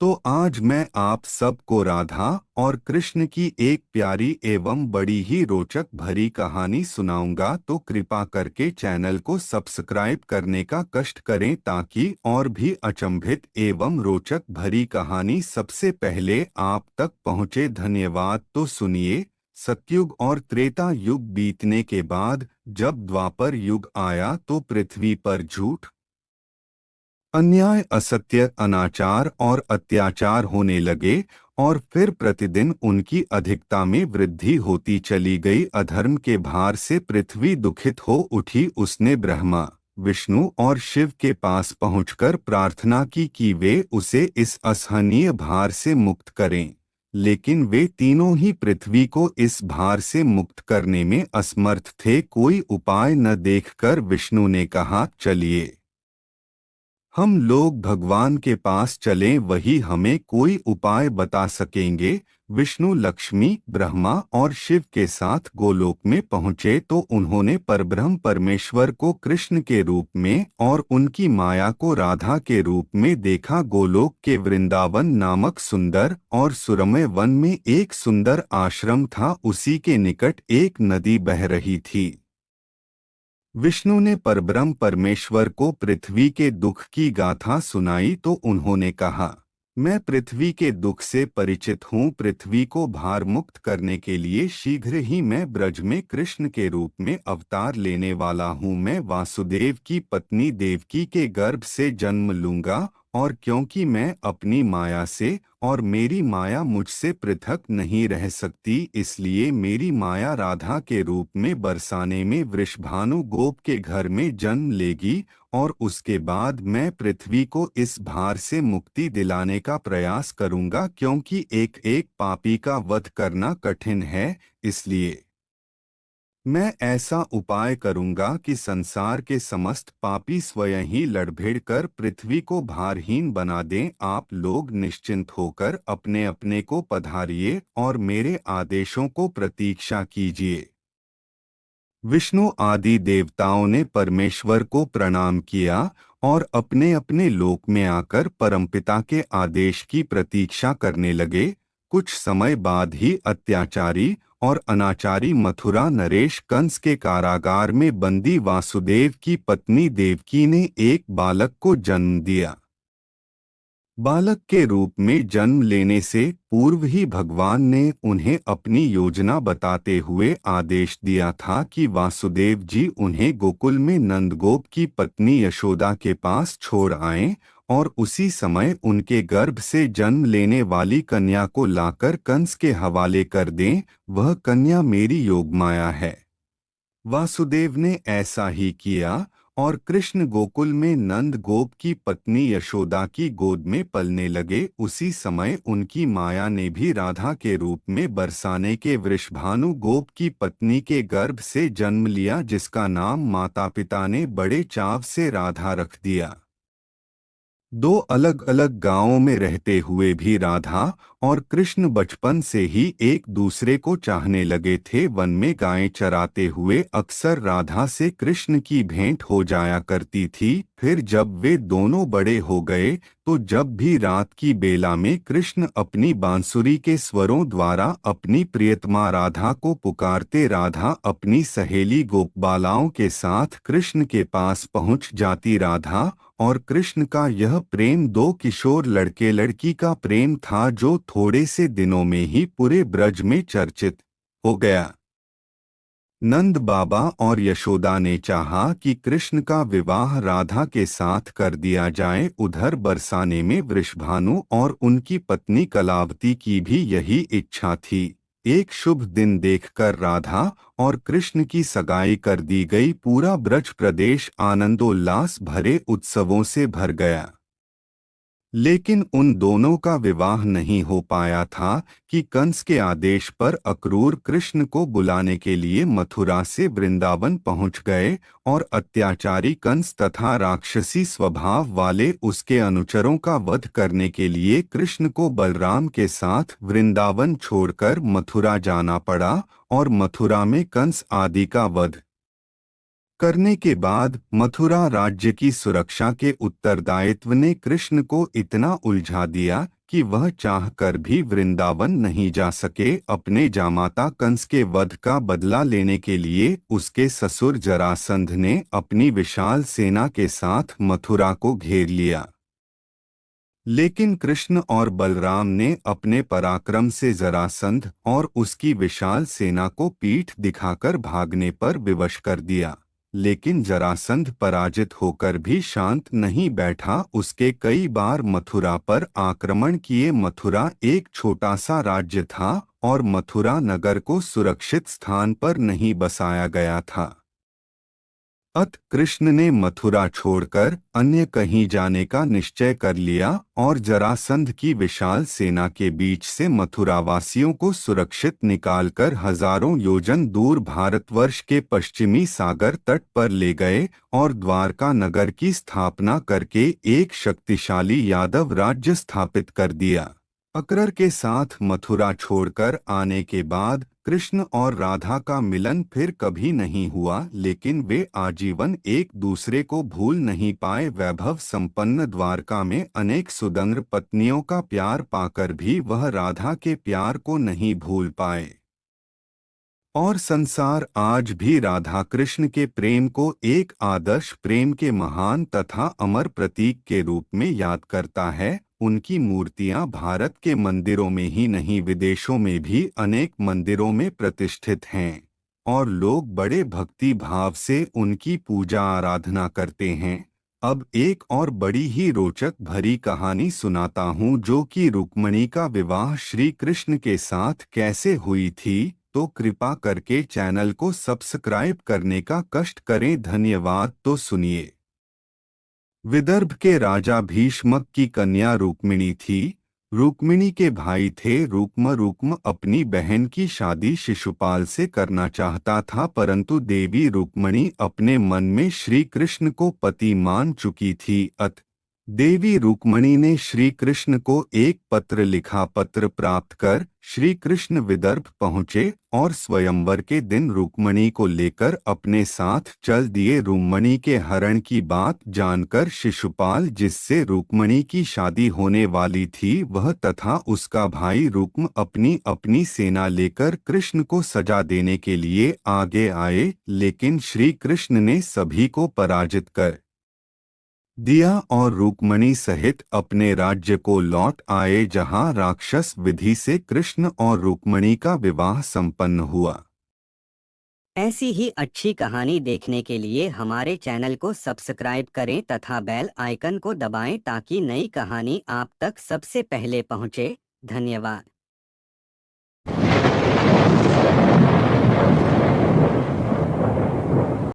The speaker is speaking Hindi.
तो आज मैं आप सबको राधा और कृष्ण की एक प्यारी एवं बड़ी ही रोचक भरी कहानी सुनाऊंगा। तो कृपा करके चैनल को सब्सक्राइब करने का कष्ट करें ताकि और भी अचंभित एवं रोचक भरी कहानी सबसे पहले आप तक पहुंचे। धन्यवाद। तो सुनिए। सतयुग और त्रेता युग बीतने के बाद जब द्वापर युग आया तो पृथ्वी पर झूठ, अन्याय, असत्य, अनाचार और अत्याचार होने लगे और फिर प्रतिदिन उनकी अधिकता में वृद्धि होती चली गई। अधर्म के भार से पृथ्वी दुखित हो उठी। उसने ब्रह्मा, विष्णु और शिव के पास पहुंचकर प्रार्थना की कि वे उसे इस असहनीय भार से मुक्त करें, लेकिन वे तीनों ही पृथ्वी को इस भार से मुक्त करने में असमर्थ थे। कोई उपाय न देखकर विष्णु ने कहा, चलिए हम लोग भगवान के पास चलें, वही हमें कोई उपाय बता सकेंगे। विष्णु लक्ष्मी, ब्रह्मा और शिव के साथ गोलोक में पहुँचे तो उन्होंने परब्रह्म परमेश्वर को कृष्ण के रूप में और उनकी माया को राधा के रूप में देखा। गोलोक के वृंदावन नामक सुंदर और सुरम्य वन में एक सुंदर आश्रम था। उसी के निकट एक नदी बह रही थी। विष्णु ने परब्रह्म परमेश्वर को पृथ्वी के दुख की गाथा सुनाई तो उन्होंने कहा, मैं पृथ्वी के दुख से परिचित हूँ। पृथ्वी को भार मुक्त करने के लिए शीघ्र ही मैं ब्रज में कृष्ण के रूप में अवतार लेने वाला हूँ। मैं वासुदेव की पत्नी देवकी के गर्भ से जन्म लूंगा और क्योंकि मैं अपनी माया से और मेरी माया मुझसे पृथक नहीं रह सकती, इसलिए मेरी माया राधा के रूप में बरसाने में वृषभानु गोप के घर में जन्म लेगी और उसके बाद मैं पृथ्वी को इस भार से मुक्ति दिलाने का प्रयास करूंगा। क्योंकि एक एक पापी का वध करना कठिन है, इसलिए मैं ऐसा उपाय करूंगा कि संसार के समस्त पापी स्वयं ही लड़भिड़ कर पृथ्वी को भारहीन बना दें। आप लोग निश्चिंत होकर अपने अपने को पधारिए और मेरे आदेशों को प्रतीक्षा कीजिए। विष्णु आदि देवताओं ने परमेश्वर को प्रणाम किया और अपने अपने लोक में आकर परमपिता के आदेश की प्रतीक्षा करने लगे। कुछ समय बाद ही अत्याचारी और अनाचारी मथुरा नरेश कंस के कारागार में बंदी वासुदेव की पत्नी देवकी ने एक बालक को जन्म दिया। बालक के रूप में जन्म लेने से पूर्व ही भगवान ने उन्हें अपनी योजना बताते हुए आदेश दिया था कि वासुदेव जी उन्हें गोकुल में नंदगोप की पत्नी यशोदा के पास छोड़ आएं और उसी समय उनके गर्भ से जन्म लेने वाली कन्या को लाकर कंस के हवाले कर दें। वह कन्या मेरी योगमाया है। वासुदेव ने ऐसा ही किया और कृष्ण गोकुल में नंद गोप की पत्नी यशोदा की गोद में पलने लगे। उसी समय उनकी माया ने भी राधा के रूप में बरसाने के वृषभानु गोप की पत्नी के गर्भ से जन्म लिया, जिसका नाम माता पिता ने बड़े चाव से राधा रख दिया। दो अलग अलग गांवों में रहते हुए भी राधा और कृष्ण बचपन से ही एक दूसरे को चाहने लगे थे। वन में गायें चराते हुए अक्सर राधा से कृष्ण की भेंट हो जाया करती थी। फिर जब वे दोनों बड़े हो गए तो जब भी रात की बेला में कृष्ण अपनी बांसुरी के स्वरों द्वारा अपनी प्रियतमा राधा को पुकारते, राधा अपनी सहेली गोपबालाओं के साथ कृष्ण के पास पहुंच जाती। राधा और कृष्ण का यह प्रेम दो किशोर लड़के लड़की का प्रेम था जो थोड़े से दिनों में ही पूरे ब्रज में चर्चित हो गया। नंद बाबा और यशोदा ने चाहा कि कृष्ण का विवाह राधा के साथ कर दिया जाए। उधर बरसाने में वृषभानु और उनकी पत्नी कलावती की भी यही इच्छा थी। एक शुभ दिन देखकर राधा और कृष्ण की सगाई कर दी गई। पूरा ब्रज प्रदेश आनंदोल्लास भरे उत्सवों से भर गया। लेकिन उन दोनों का विवाह नहीं हो पाया था कि कंस के आदेश पर अक्रूर कृष्ण को बुलाने के लिए मथुरा से वृंदावन पहुंच गए और अत्याचारी कंस तथा राक्षसी स्वभाव वाले उसके अनुचरों का वध करने के लिए कृष्ण को बलराम के साथ वृंदावन छोड़कर मथुरा जाना पड़ा और मथुरा में कंस आदि का वध करने के बाद मथुरा राज्य की सुरक्षा के उत्तरदायित्व ने कृष्ण को इतना उलझा दिया कि वह चाहकर भी वृंदावन नहीं जा सके। अपने जामाता कंस के वध का बदला लेने के लिए उसके ससुर जरासंध ने अपनी विशाल सेना के साथ मथुरा को घेर लिया, लेकिन कृष्ण और बलराम ने अपने पराक्रम से जरासंध और उसकी विशाल सेना को पीठ दिखाकर भागने पर विवश कर दिया। लेकिन जरासंध पराजित होकर भी शांत नहीं बैठा। उसके कई बार मथुरा पर आक्रमण किए। मथुरा एक छोटा सा राज्य था और मथुरा नगर को सुरक्षित स्थान पर नहीं बसाया गया था। अत कृष्ण ने मथुरा छोड़कर अन्य कहीं जाने का निश्चय कर लिया और जरासंध की विशाल सेना के बीच से मथुरावासियों को सुरक्षित निकालकर हजारों योजन दूर भारतवर्ष के पश्चिमी सागर तट पर ले गए और द्वारका नगर की स्थापना करके एक शक्तिशाली यादव राज्य स्थापित कर दिया। अकरर के साथ मथुरा छोड़कर आने के बाद कृष्ण और राधा का मिलन फिर कभी नहीं हुआ, लेकिन वे आजीवन एक दूसरे को भूल नहीं पाए। वैभव संपन्न द्वारका में अनेक सुंदर पत्नियों का प्यार पाकर भी वह राधा के प्यार को नहीं भूल पाए और संसार आज भी राधा कृष्ण के प्रेम को एक आदर्श प्रेम के महान तथा अमर प्रतीक के रूप में याद करता है। उनकी मूर्तियां भारत के मंदिरों में ही नहीं, विदेशों में भी अनेक मंदिरों में प्रतिष्ठित हैं और लोग बड़े भक्ति भाव से उनकी पूजा आराधना करते हैं। अब एक और बड़ी ही रोचक भरी कहानी सुनाता हूँ, जो कि रुक्मिणी का विवाह श्री कृष्ण के साथ कैसे हुई थी। तो कृपा करके चैनल को सब्सक्राइब करने का कष्ट करें। धन्यवाद। तो सुनिए। विदर्भ के राजा भीष्मक की कन्या रुक्मिणी थी। रुक्मिणी के भाई थे रुक्म। रुक्म अपनी बहन की शादी शिशुपाल से करना चाहता था, परंतु देवी रुक्मिणी अपने मन में श्री कृष्ण को पति मान चुकी थी। देवी रुक्मिणी ने श्री कृष्ण को एक पत्र लिखा। पत्र प्राप्त कर श्री कृष्ण विदर्भ पहुँचे और स्वयंवर के दिन रुक्मिणी को लेकर अपने साथ चल दिए। रुक्मिणी के हरण की बात जानकर शिशुपाल, जिससे रुक्मिणी की शादी होने वाली थी, वह तथा उसका भाई रुक्म अपनी अपनी सेना लेकर कृष्ण को सजा देने के लिए आगे आए, लेकिन श्री कृष्ण ने सभी को पराजित कर दिया और रुक्मिणी सहित अपने राज्य को लौट आए, जहां राक्षस विधि से कृष्ण और रुक्मिणी का विवाह संपन्न हुआ। ऐसी ही अच्छी कहानी देखने के लिए हमारे चैनल को सब्सक्राइब करें तथा बेल आइकन को दबाएं ताकि नई कहानी आप तक सबसे पहले पहुंचे। धन्यवाद।